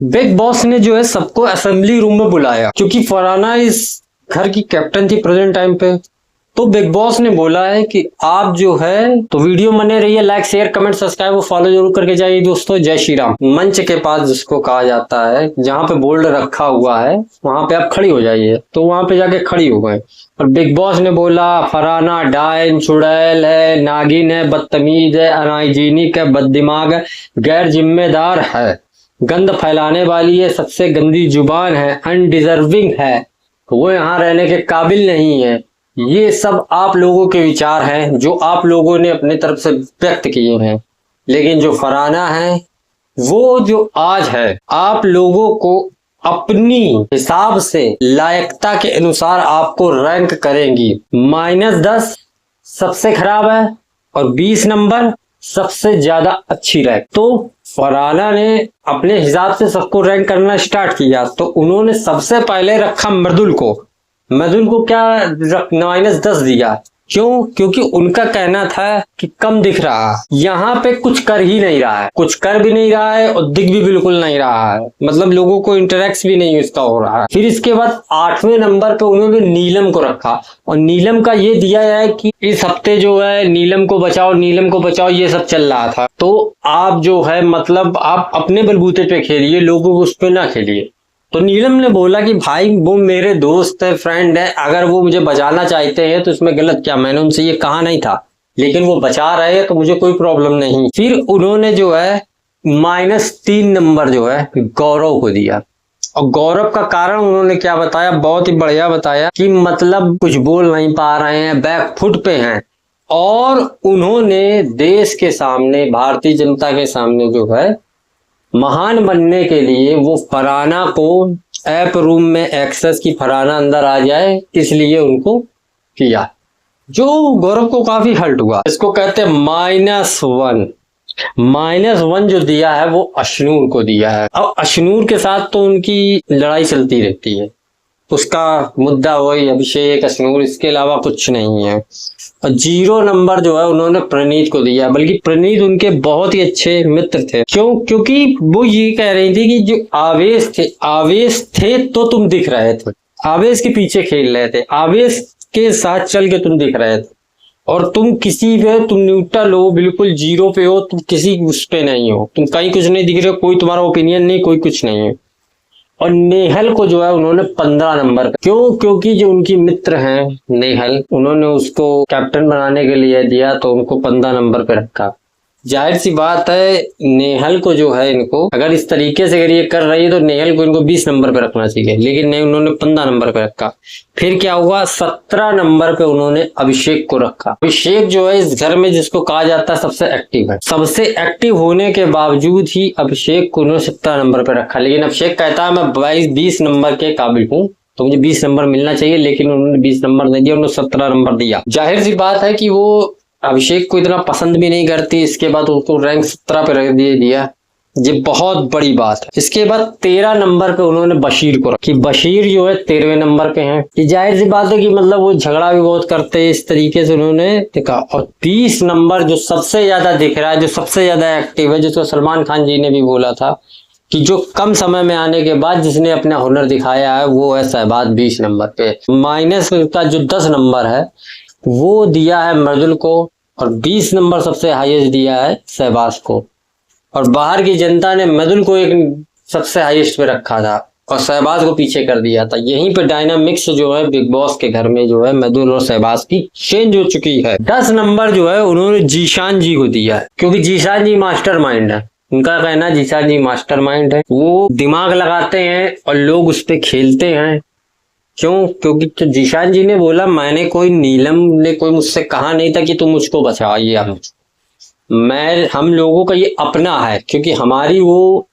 Big boss ने जो है सबको असेंबली रूम में बुलाया क्योंकि फरहाना इस घर की कैप्टन थी प्रेजेंट टाइम पे। तो बिग बॉस ने बोला है कि आप जो है तो वीडियो बने रहिए, लाइक शेयर कमेंट सब्सक्राइब और फॉलो जरूर करके जाइए दोस्तों। जय श्री राम। मंच के पास जिसको कहा जाता है, जहां पे बोल्ड रखा हुआ है वहां पे आप खड़ी हो जाइए। तो वहां पे जाके खड़ी हो गए और बिग बॉस ने बोला फरहाना डायन चुड़ैल है, नागिन है, बदतमीज है, अनहाइजीनिक है, बददिमाग है, गैर जिम्मेदार है, गंद फैलाने वाली है, सबसे गंदी जुबान है, अनडिजर्विंग है, वो यहाँ रहने के काबिल नहीं है। ये सब आप लोगों के विचार हैं जो आप लोगों ने अपने तरफ से व्यक्त किए हैं। लेकिन जो फरहाना है वो जो आज है आप लोगों को अपनी हिसाब से लायकता के अनुसार आपको रैंक करेंगी। -10 सबसे खराब है और 20 नंबर सबसे ज्यादा अच्छी रैंक। तो फरहाना ने अपने हिसाब से सबको रैंक करना स्टार्ट किया तो उन्होंने सबसे पहले रखा मृदुल को। मृदुल को क्या -10 दिया? क्यों? क्योंकि उनका कहना था कि कम दिख रहा है, यहाँ पे कुछ कर ही नहीं रहा है, कुछ कर भी नहीं रहा है और दिख भी बिल्कुल नहीं रहा है, मतलब लोगों को इंटरेक्ट भी नहीं उसका हो रहा है। फिर इसके बाद 8वें नंबर पे उन्होंने नीलम को रखा और नीलम का ये दिया है कि इस हफ्ते जो है नीलम को बचाओ, नीलम को बचाओ, ये सब चल रहा था। तो आप जो है मतलब आप अपने बलबूते पे खेलिए, लोगों को उस पे ना खेलिए। तो नीलम ने बोला कि भाई वो मेरे दोस्त है, फ्रेंड है, अगर वो मुझे बचाना चाहते हैं तो इसमें गलत क्या? मैंने उनसे ये कहा नहीं था, लेकिन वो बचा रहे हैं तो मुझे कोई प्रॉब्लम नहीं। फिर उन्होंने जो है -3 नंबर जो है गौरव को दिया और गौरव का कारण उन्होंने क्या बताया? बहुत ही बढ़िया बताया कि मतलब कुछ बोल नहीं पा रहे हैं, बैक फुट पे हैं। और उन्होंने देश के सामने, भारतीय जनता के सामने जो है महान बनने के लिए वो फरहाना को ऐप रूम में एक्सेस की फरहाना अंदर आ जाए इसलिए उनको किया, जो गौरव को काफी हर्ट हुआ। इसको कहते हैं -1। -1 जो दिया है वो अशनूर को दिया है। अब अशनूर के साथ तो उनकी लड़ाई चलती रहती है, उसका मुद्दा वही अभिषेक अशनूर, इसके अलावा कुछ नहीं है। और 0 नंबर जो है उन्होंने प्रणीत को दिया, बल्कि प्रणीत उनके बहुत ही अच्छे मित्र थे। क्यों? क्योंकि वो ये कह रही थी कि जो आवेश थे तो तुम दिख रहे थे, आवेश के पीछे खेल रहे थे, आवेश के साथ चल के तुम दिख रहे थे। और तुम किसी पे तुम न्यूट्रल हो, बिल्कुल 0 पे हो, तुम किसी उस पे नहीं हो, तुम कहीं कुछ नहीं दिख रहे हो, कोई तुम्हारा ओपिनियन नहीं, कोई कुछ नहीं है। और नेहल को जो है उन्होंने 15 नंबर। क्यों? क्योंकि जो उनकी मित्र हैं नेहल, उन्होंने उसको कैप्टन बनाने के लिए दिया तो उनको 15 नंबर पे रखा। जाहिर सी बात है नेहल को जो है इनको अगर इस तरीके से अगर ये कर रही है तो नेहल को इनको 20 नंबर पे रखना चाहिए, लेकिन नहीं, उन्होंने 15 नंबर पे रखा। फिर क्या हुआ? 17 नंबर पे उन्होंने अभिषेक को रखा। अभिषेक जो है इस घर में जिसको कहा जाता है सबसे एक्टिव है, सबसे एक्टिव होने के बावजूद ही अभिषेक को उन्होंने 17 नंबर पे रखा। लेकिन अभिषेक कहता है मैं 22-20 नंबर के काबिल हूँ तो मुझे 20 नंबर मिलना चाहिए, लेकिन उन्होंने 20 नंबर नहीं दिया, उन्होंने 17 नंबर दिया। जाहिर सी बात है कि वो अभिषेक को इतना पसंद भी नहीं करती, इसके बाद उसको रैंक 17 पे रख दिया। ये बहुत बड़ी बात है। इसके बाद 13 नंबर पे उन्होंने बशीर को रखा। बशीर जो है 13वें नंबर पे हैं। ये जाहिर सी बात है कि मतलब वो झगड़ा भी बहुत करते हैं, इस तरीके से उन्होंने देखा। और 30 नंबर जो सबसे ज्यादा दिख रहा है, जो सबसे ज्यादा एक्टिव है, जिसको सलमान खान जी ने भी बोला था कि जो कम समय में आने के बाद जिसने अपना हुनर दिखाया है वो है शहबाज 20 नंबर पे। माइनस का जो 10 नंबर है वो दिया है मृदुल को और 20 नंबर सबसे हाईएस्ट दिया है शहबाज को। और बाहर की जनता ने मृदुल को एक सबसे हाईएस्ट पे रखा था और शहबाज को पीछे कर दिया था। यहीं पे डायनामिक्स जो है बिग बॉस के घर में जो है मृदुल और शहबाज की चेंज हो चुकी है। 10 नंबर जो है उन्होंने जीशान जी को दिया है, क्योंकि जीशान जी मास्टरमाइंड है। उनका कहना जीशान जी मास्टरमाइंड है, वो दिमाग लगाते हैं और लोग उस पे खेलते हैं। क्यों? क्योंकि तो जीशान जी ने बोला मैंने कोई नीलम ने कोई मुझसे कहा नहीं था कि तुम मुझको बचाइए, हम लोगों का ये अपना है, क्योंकि हमारी वो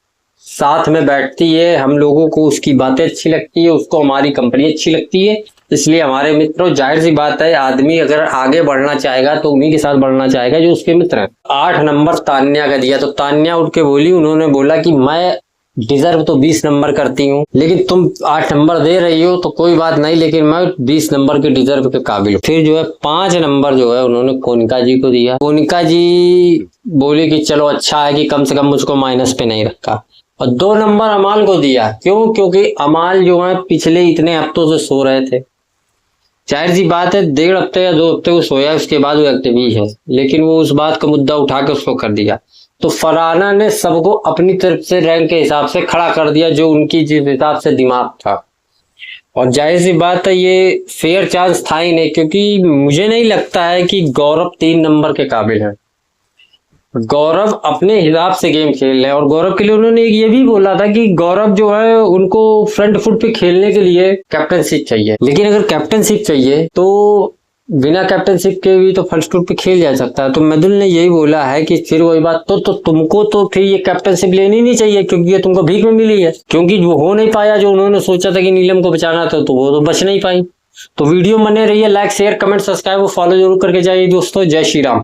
साथ में बैठती है, हम लोगों को उसकी बातें अच्छी लगती है, उसको हमारी कंपनी अच्छी लगती है, इसलिए हमारे मित्रों। जाहिर सी बात है आदमी अगर आगे बढ़ना चाहेगा तो उन्हीं के साथ बढ़ना चाहेगा जो उसके मित्र हैं। 8 नंबर तान्या का दिया तो तान्या उठ के बोली, उन्होंने बोला कि मैं डिजर्व तो 20 नंबर करती हूँ, लेकिन तुम 8 नंबर दे रही हो तो कोई बात नहीं, लेकिन मैं 20 नंबर के डिजर्व के काबिल हूँ। फिर जो है 5 नंबर जो है उन्होंने कोनिका जी को दिया। कोनिका जी बोली कि चलो अच्छा है कि कम से कम मुझको माइनस पे नहीं रखा। और 2 नंबर अमाल को दिया। क्यों? क्योंकि अमाल जो है पिछले इतने हफ्तों से सो रहे थे। जाहिर सी बात है 1.5 हफ्ते या 2 हफ्ते वो सोया, उसके बाद वो एक्टिव ही है, लेकिन वो उस बात का मुद्दा उठा के उसको कर दिया। तो फरहाना ने सबको अपनी तरफ से रैंक के हिसाब से खड़ा कर दिया, जो उनकी जिस हिसाब से दिमाग था। और जाहिर सी बात है ये फेयर चांस था ही नहीं, क्योंकि मुझे नहीं लगता है कि गौरव 3 नंबर के काबिल है। गौरव अपने हिसाब से गेम खेल रहे हैं, और गौरव के लिए उन्होंने ये भी बोला था कि गौरव जो है उनको फ्रंट फुट पे खेलने के लिए कैप्टनशिप चाहिए। लेकिन अगर कैप्टनशिप चाहिए तो बिना कैप्टनशिप के भी तो फर्स्ट फुट पे खेल जा सकता है। तो मृदुल ने यही बोला है कि फिर वही बात, तो तुमको तो फिर ये कैप्टनशिप लेनी नहीं चाहिए, क्योंकि ये तुमको भीख में मिली है। क्योंकि वो हो नहीं पाया जो उन्होंने सोचा था कि नीलम को बचाना था, तो वो तो बच नहीं पाई। तो वीडियो बने रही है, लाइक शेयर कमेंट सब्सक्राइब और फॉलो जरूर करके जाइए दोस्तों। जय श्री राम।